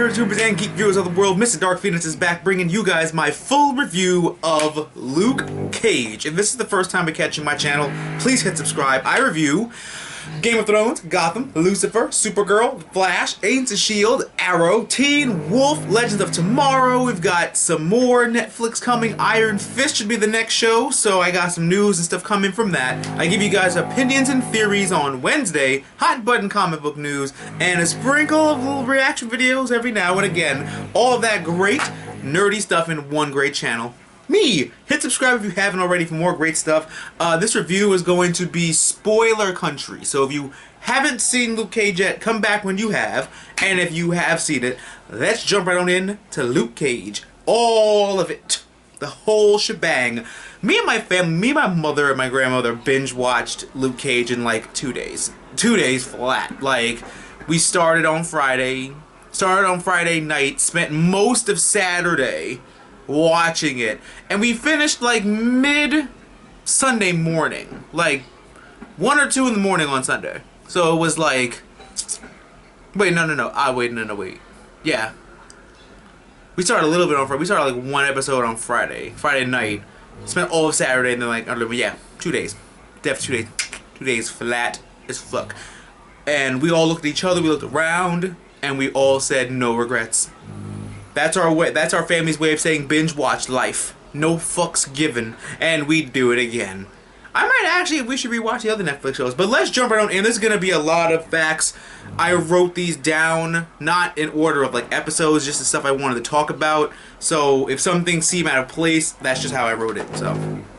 YouTubers and geek viewers of the world, Mr. Dark Phoenix is back bringing you guys my full review of Luke Cage. If this is the first time you're catching my channel, please hit subscribe. I review Game of Thrones, Gotham, Lucifer, Supergirl, Flash, Agents of S.H.I.E.L.D., Arrow, Teen Wolf, Legends of Tomorrow. We've got some more Netflix coming. Iron Fist should be the next show, so I got some news and stuff coming from that. I give you guys opinions and theories on Wednesday, hot button comic book news, and a sprinkle of little reaction videos every now and again. All of that great, nerdy stuff in one great channel. Me! Hit subscribe if you haven't already for more great stuff. This review is going to be spoiler country, so if you haven't seen Luke Cage yet, come back when you have, and if you have seen it, let's jump right on in to Luke Cage. All of it. The whole shebang. Me and my family, me, my mother, and my grandmother binge watched Luke Cage in like 2 days. 2 days flat. Like, we started on Friday night, spent most of Saturday watching it, and we finished like mid Sunday morning, like 1 or 2 in the morning on Sunday. So it was like, wait, no, yeah, we started a little bit on Friday. We started like 1 episode on Friday night, spent all of Saturday, and then like, yeah, 2 days, definitely 2 days flat as fuck. And we all looked at each other, we looked around, and we all said no regrets. That's our way. That's our family's way of saying binge watch life. No fucks given, and we do it again. I might actually, we should rewatch the other Netflix shows, but let's jump right on in. There's gonna be a lot of facts. I wrote these down, not in order of like episodes, just the stuff I wanted to talk about. So if some things seem out of place, that's just how I wrote it. So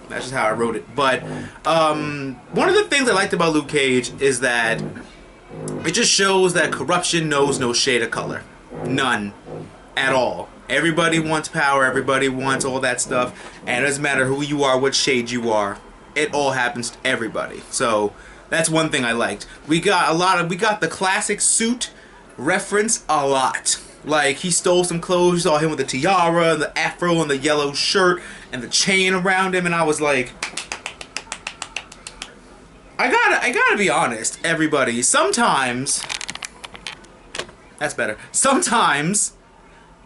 that's just how I wrote it. But one of the things I liked about Luke Cage is that it just shows that corruption knows no shade of color. None. At all. Everybody wants power, everybody wants all that stuff, and it doesn't matter who you are, what shade you are, it all happens to everybody. So that's one thing I liked. We got the classic suit reference a lot. Like, he stole some clothes, you saw him with the tiara, the afro, and the yellow shirt, and the chain around him, and I was like, I gotta be honest, everybody, sometimes, that's better, sometimes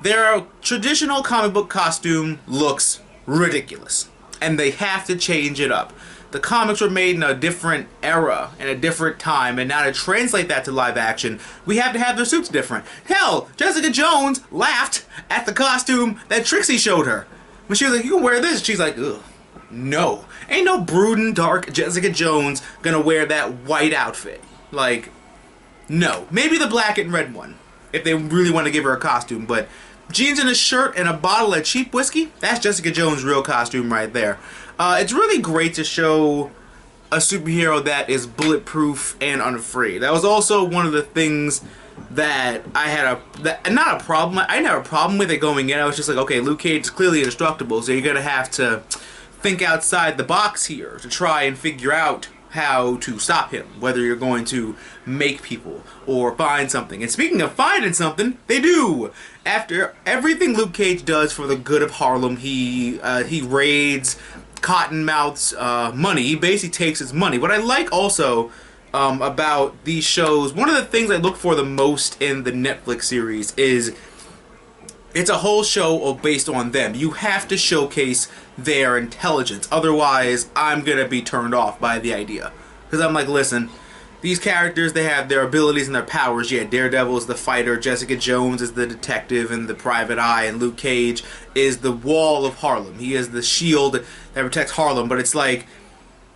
their traditional comic book costume looks ridiculous, and they have to change it up. The comics were made in a different era, in a different time, and now to translate that to live action, we have to have their suits different. Hell, Jessica Jones laughed at the costume that Trixie showed her. When she was like, you can wear this, she's like, ugh, no. Ain't no brooding, dark Jessica Jones gonna wear that white outfit. Like, no. Maybe the black and red one, if they really want to give her a costume, but jeans and a shirt and a bottle of cheap whiskey, that's Jessica Jones' real costume right there. It's really great to show a superhero that is bulletproof and unafraid. That was also one of the things that I had I didn't have a problem with it going in. I was just like, okay, Luke Cage is clearly indestructible, so you're gonna have to think outside the box here to try and figure out how to stop him, whether you're going to make people or find something. And speaking of finding something, they do. After everything Luke Cage does for the good of Harlem, he raids Cottonmouth's money. He basically takes his money. What I like also about these shows, one of the things I look for the most in the Netflix series is it's a whole show based on them. You have to showcase their intelligence. Otherwise, I'm going to be turned off by the idea. Because I'm like, listen, these characters, they have their abilities and their powers. Yeah, Daredevil is the fighter, Jessica Jones is the detective and the private eye, and Luke Cage is the wall of Harlem. He is the shield that protects Harlem. But it's like,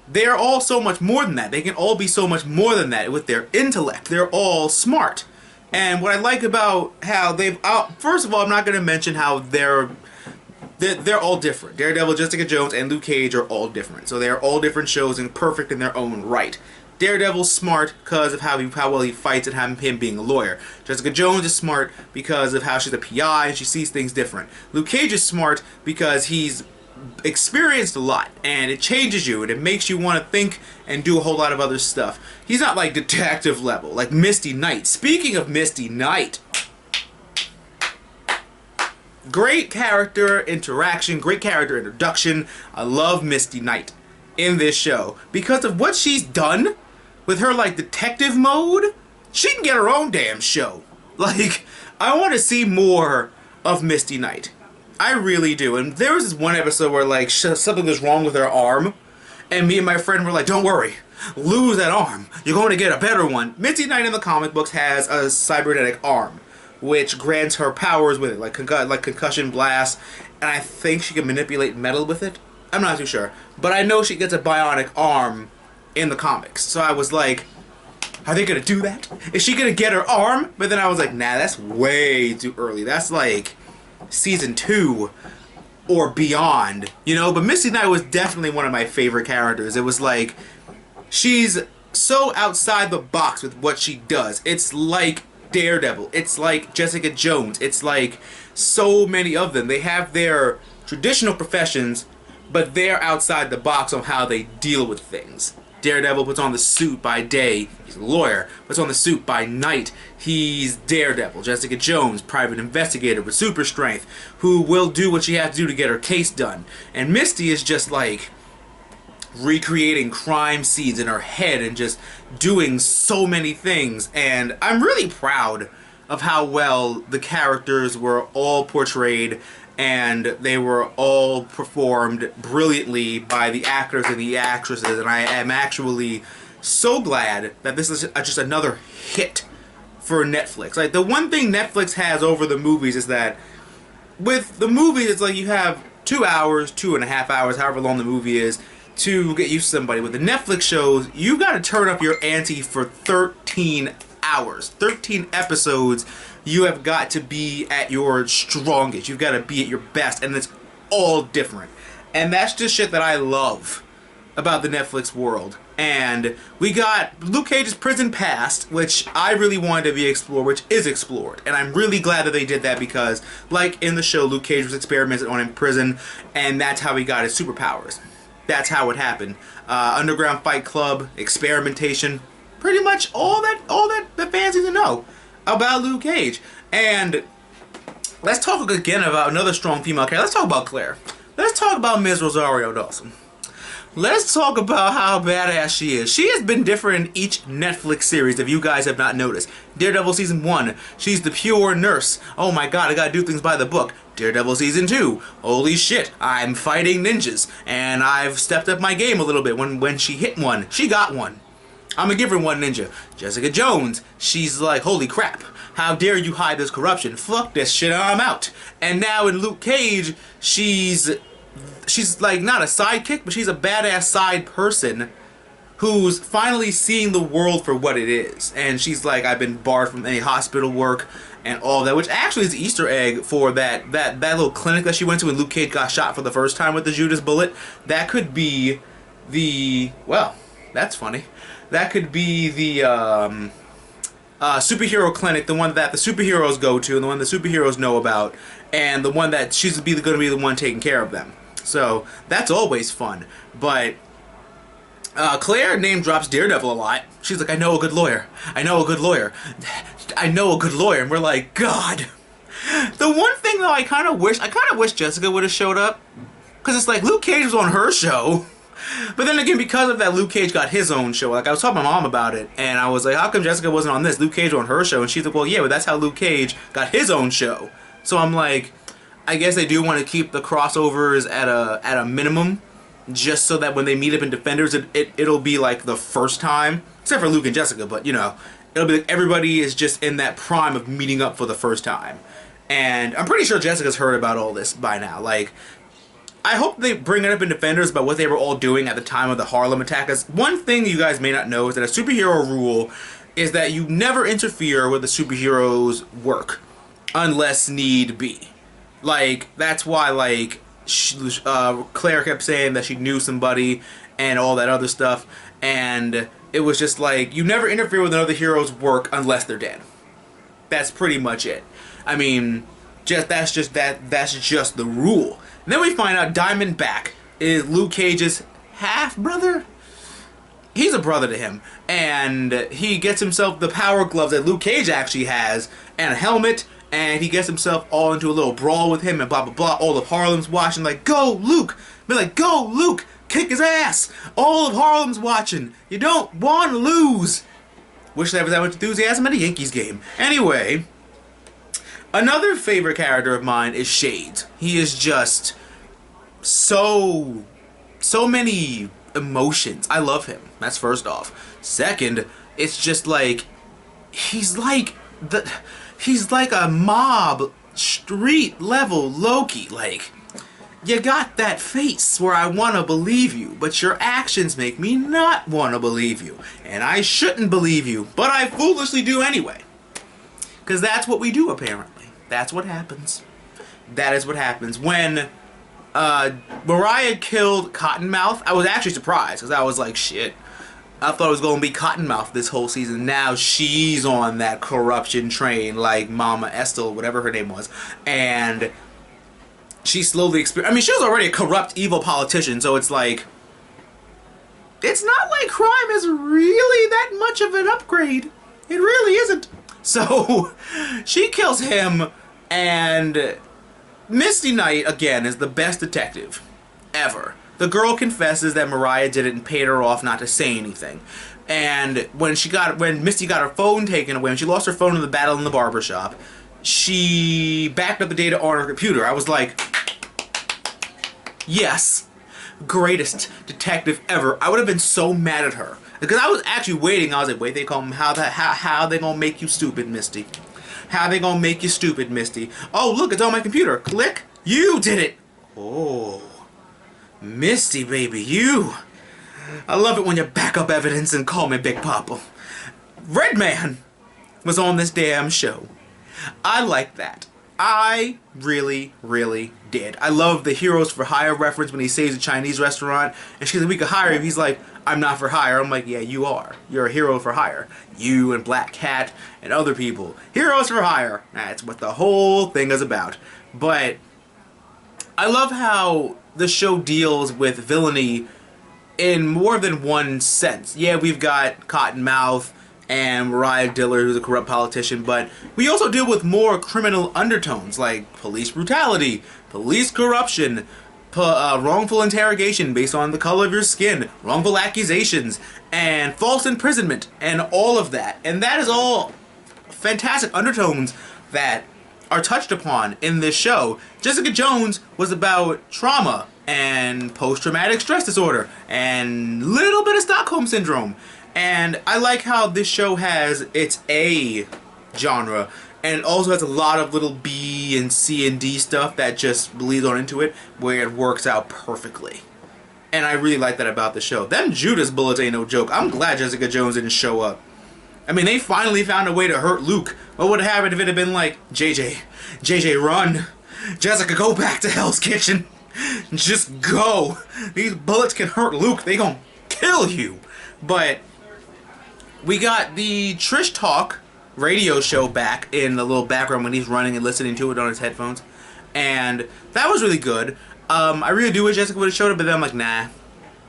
they're all so much more than that. They can all be so much more than that with their intellect. They're all smart. And what I like about how they've, first of all, I'm not going to mention how they're all different. Daredevil, Jessica Jones, and Luke Cage are all different. So they're all different shows and perfect in their own right. Daredevil's smart because of how well he fights and him being a lawyer. Jessica Jones is smart because of how she's a PI and she sees things different. Luke Cage is smart because he's experienced a lot, and it changes you and it makes you want to think and do a whole lot of other stuff. He's not like detective level, like Misty Knight. Speaking of Misty Knight, great character interaction, great character introduction. I love Misty Knight in this show because of what she's done with her like detective mode. She can get her own damn show. Like, I want to see more of Misty Knight. I really do. And there was this one episode where, like, something was wrong with her arm, and me and my friend were like, don't worry, lose that arm. You're going to get a better one. Misty Knight in the comic books has a cybernetic arm, which grants her powers with it, like concussion blast, and I think she can manipulate metal with it. I'm not too sure. But I know she gets a bionic arm in the comics. So I was like, are they going to do that? Is she going to get her arm? But then I was like, nah, that's way too early. That's like season 2 or beyond, you know? But Misty Knight was definitely one of my favorite characters. It was like, she's so outside the box with what she does. It's like Daredevil. It's like Jessica Jones. It's like so many of them. They have their traditional professions, but they're outside the box on how they deal with things. Daredevil puts on the suit by day, he's a lawyer. Puts on the suit by night, he's Daredevil. Jessica Jones, private investigator with super strength, who will do what she has to do to get her case done. And Misty is just like recreating crime scenes in her head and just doing so many things. And I'm really proud of how well the characters were all portrayed, and they were all performed brilliantly by the actors and the actresses, and I am actually so glad that this is just another hit for Netflix. Like, the one thing Netflix has over the movies is that with the movies, it's like you have 2 hours, 2.5 hours, however long the movie is, to get used to somebody. With the Netflix shows, you got to turn up your ante for 13 hours. 13 episodes. You have got to be at your strongest. You've got to be at your best, and it's all different. And that's just shit that I love about the Netflix world. And we got Luke Cage's Prison Past, which I really wanted to be explored, which is explored. And I'm really glad that they did that because, like in the show, Luke Cage was experimented on in prison, and that's how he got his superpowers. That's how it happened. Underground Fight Club, experimentation, pretty much all that the fans need to know about Luke Cage. And let's talk again about another strong female character. Let's talk about Claire. Let's talk about Ms. Rosario Dawson. Let's talk about how badass she is. She has been different in each Netflix series, if you guys have not noticed. Daredevil Season 1, she's the pure nurse. Oh my god, I gotta do things by the book. Daredevil Season 2, holy shit, I'm fighting ninjas. And I've stepped up my game a little bit. When she hit one, she got one. I'm gonna give her one ninja. Jessica Jones, she's like, holy crap, how dare you hide this corruption? Fuck this shit, I'm out. And now in Luke Cage, she's like not a sidekick, but she's a badass side person who's finally seeing the world for what it is. And she's like, I've been barred from any hospital work and all that, which actually is an Easter egg for that little clinic that she went to when Luke Cage got shot for the first time with the Judas bullet. That could be the, well, that's funny. That could be the superhero clinic, the one that the superheroes go to, and the one the superheroes know about, and the one that she's going to be the one taking care of them. So that's always fun. But Claire name drops Daredevil a lot. She's like, I know a good lawyer. I know a good lawyer. I know a good lawyer. And we're like, God. The one thing though I kind of wish Jessica would have showed up. Because it's like Luke Cage was on her show. But then again, because of that, Luke Cage got his own show. Like, I was talking to my mom about it, and I was like, how come Jessica wasn't on this? Luke Cage on her show. And she's like, well, yeah, but that's how Luke Cage got his own show. So I'm like, I guess they do want to keep the crossovers at a minimum, just so that when they meet up in Defenders, it'll be like the first time. Except for Luke and Jessica, but, you know, it'll be like everybody is just in that prime of meeting up for the first time. And I'm pretty sure Jessica's heard about all this by now. Like, I hope they bring it up in Defenders about what they were all doing at the time of the Harlem attack. Because one thing you guys may not know is that a superhero rule is that you never interfere with the superhero's work unless need be. Like, that's why, like, Claire kept saying that she knew somebody and all that other stuff. And it was just like, you never interfere with another hero's work unless they're dead. That's pretty much it. I mean, that's just the rule. And then we find out Diamondback is Luke Cage's half-brother? He's a brother to him. And he gets himself the power gloves that Luke Cage actually has, and a helmet, and he gets himself all into a little brawl with him, and blah, blah, blah. All of Harlem's watching, like, go, Luke! Be like, go, Luke! Kick his ass! All of Harlem's watching! You don't want to lose! Wish there was that much enthusiasm at a Yankees game. Anyway, Another favorite character of mine is Shades. He is just so many emotions. I love him. That's first off. Second, it's just like he's like a mob street level Loki. Like, you got that face where I want to believe you, but your actions make me not want to believe you. And I shouldn't believe you, but I foolishly do anyway. Because that's what we do, apparently. That's what happens. That is what happens. When Mariah killed Cottonmouth, I was actually surprised, because I was like, shit. I thought it was going to be Cottonmouth this whole season. Now she's on that corruption train, like Mama Estelle, whatever her name was. And she slowly I mean, she was already a corrupt, evil politician, so it's like, it's not like crime is really that much of an upgrade. It really isn't. So, she kills him, and Misty Knight, again, is the best detective ever. The girl confesses that Mariah did it and paid her off not to say anything. And when Misty got her phone taken away, when she lost her phone in the battle in the barbershop, she backed up the data on her computer. I was like, yes, greatest detective ever. I would have been so mad at her. Because I was actually waiting. I was like, wait, they call him, how they gonna make you stupid, Misty? How they gonna make you stupid, Misty? Oh, look, it's on my computer. Click. You did it. Oh, Misty, baby, you. I love it when you back up evidence and call me Big Papa. Redman was on this damn show. I like that. I really, really did. I love the Heroes for Hire reference when he saves a Chinese restaurant and she's like, we could hire him. He's like, I'm not for hire. I'm like, yeah, you are. You're a hero for hire. You and Black Cat and other people. Heroes for hire. That's what the whole thing is about. But I love how the show deals with villainy in more than one sense. Yeah, we've got Cottonmouth and Mariah Dillard, who's a corrupt politician, but we also deal with more criminal undertones, like police brutality, police corruption, wrongful interrogation based on the color of your skin, wrongful accusations, and false imprisonment, and all of that. And that is all fantastic undertones that are touched upon in this show. Jessica Jones was about trauma and post-traumatic stress disorder and a little bit of Stockholm Syndrome. And I like how this show has its A genre and it also has a lot of little B and C and D stuff that just bleeds on into it where it works out perfectly. And I really like that about the show. Them Judas bullets ain't no joke. I'm glad Jessica Jones didn't show up. I mean, they finally found a way to hurt Luke. What would have happened if it had been like, JJ, run. Jessica, go back to Hell's Kitchen. Just go. These bullets can hurt Luke. They gonna kill you. But we got the Trish Talk radio show back in the little background when he's running and listening to it on his headphones. And that was really good. I really do wish Jessica would have showed up, but then I'm like, nah.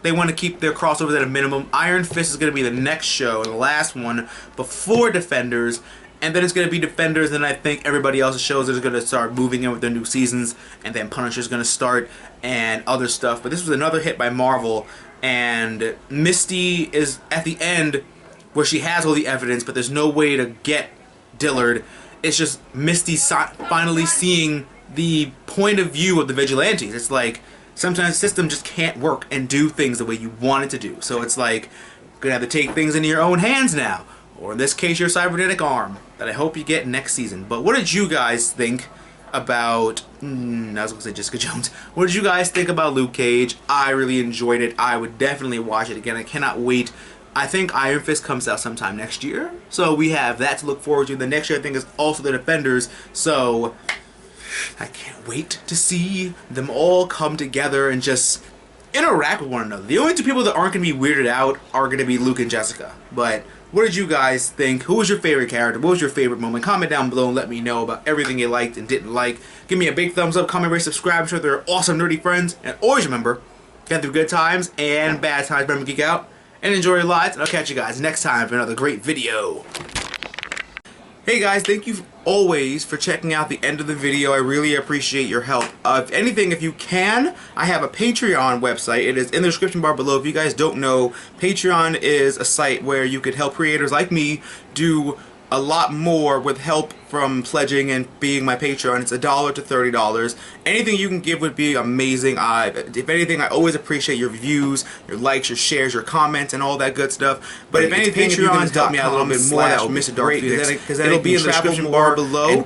They want to keep their crossovers at a minimum. Iron Fist is going to be the next show, the last one, before Defenders. And then it's going to be Defenders, and I think everybody else's shows are going to start moving in with their new seasons. And then Punisher's going to start, and other stuff. But this was another hit by Marvel. And Misty is at the end where she has all the evidence, but there's no way to get Dillard. It's just Misty finally seeing the point of view of the vigilantes. It's like, sometimes the system just can't work and do things the way you want it to do. So it's like, you're going to have to take things into your own hands now. Or in this case, your cybernetic arm. That I hope you get next season. But what did you guys think about... I was going to say Jessica Jones. What did you guys think about Luke Cage? I really enjoyed it. I would definitely watch it again. I cannot wait. I think Iron Fist comes out sometime next year. So we have that to look forward to. The next year I think is also the Defenders. So... I can't wait to see them all come together and just interact with one another. The only two people that aren't going to be weirded out are going to be Luke and Jessica. But what did you guys think? Who was your favorite character? What was your favorite moment? Comment down below and let me know about everything you liked and didn't like. Give me a big thumbs up, comment, rate, subscribe. I'm sure they're awesome nerdy friends. And always remember, get through good times and bad times. Remember, geek out and enjoy your lives. And I'll catch you guys next time for another great video. Hey guys, thank you always for checking out the end of the video. I really appreciate your help. If anything, if you can, I have a Patreon website. It is in the description bar below. If you guys don't know, Patreon is a site where you could help creators like me do a lot more with help from pledging and being my Patreon. It's $1 to $30. Anything you can give would be amazing. If anything, I always appreciate your views, your likes, your shares, your comments, and all that good stuff. But if anything, if you can help me out a little bit more, that would be great. Because it'll be in the description bar below.